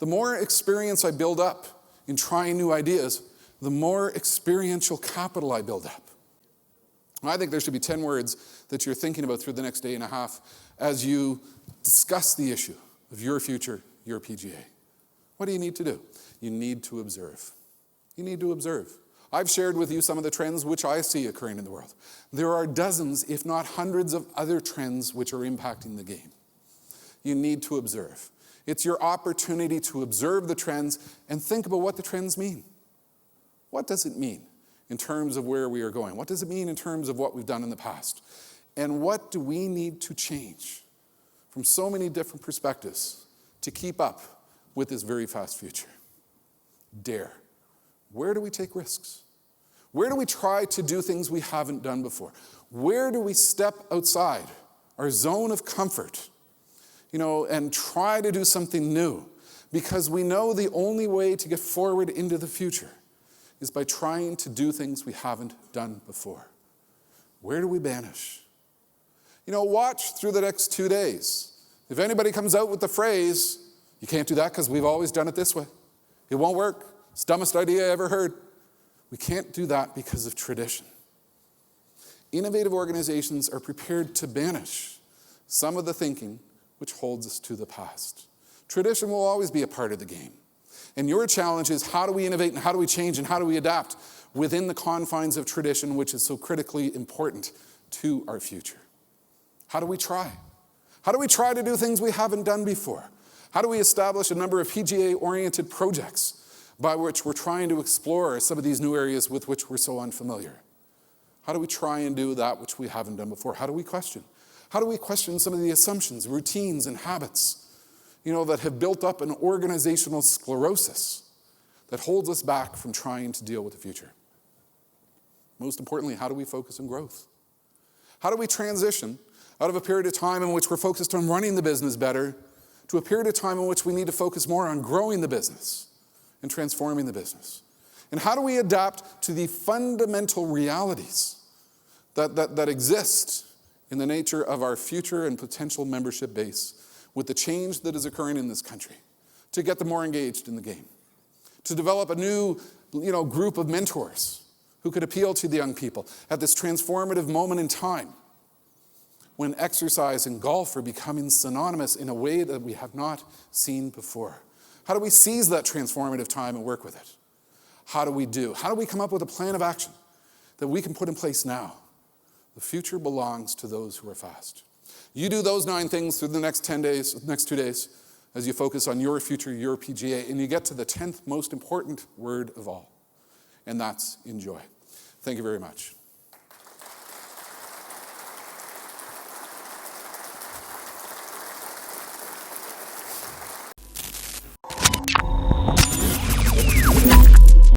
The more experience I build up in trying new ideas, the more experiential capital I build up. I think there should be 10 words that you're thinking about through the next day and a half as you discuss the issue of your future, your PGA. What do you need to do? You need to observe. You need to observe. I've shared with you some of the trends which I see occurring in the world. There are dozens, if not hundreds, of other trends which are impacting the game. You need to observe. It's your opportunity to observe the trends and think about what the trends mean. What does it mean in terms of where we are going? What does it mean in terms of what we've done in the past? And what do we need to change from so many different perspectives to keep up with this very fast future? Dare. Where do we take risks? Where do we try to do things we haven't done before? Where do we step outside our zone of comfort, and try to do something new? Because we know the only way to get forward into the future is by trying to do things we haven't done before. Where do we banish? Watch through the next 2 days. If anybody comes out with the phrase, you can't do that because we've always done it this way. It won't work. It's the dumbest idea I ever heard. We can't do that because of tradition. Innovative organizations are prepared to banish some of the thinking which holds us to the past. Tradition will always be a part of the game. And your challenge is, how do we innovate and how do we change and how do we adapt within the confines of tradition, which is so critically important to our future? How do we try? How do we try to do things we haven't done before? How do we establish a number of PGA-oriented projects by which we're trying to explore some of these new areas with which we're so unfamiliar? How do we try and do that which we haven't done before? How do we question? How do we question some of the assumptions, routines, and habits that have built up an organizational sclerosis that holds us back from trying to deal with the future? Most importantly, how do we focus on growth? How do we transition out of a period of time in which we're focused on running the business better to a period of time in which we need to focus more on growing the business and transforming the business? And how do we adapt to the fundamental realities that exist in the nature of our future and potential membership base with the change that is occurring in this country, to get them more engaged in the game, to develop a new group of mentors who could appeal to the young people at this transformative moment in time when exercise and golf are becoming synonymous in a way that we have not seen before? How do we seize that transformative time and work with it? How do we come up with a plan of action that we can put in place now? The future belongs to those who are fast. You do those 9 things through the next 2 days, as you focus on your future, your PGA, and you get to the 10th most important word of all, and that's enjoy. Thank you very much.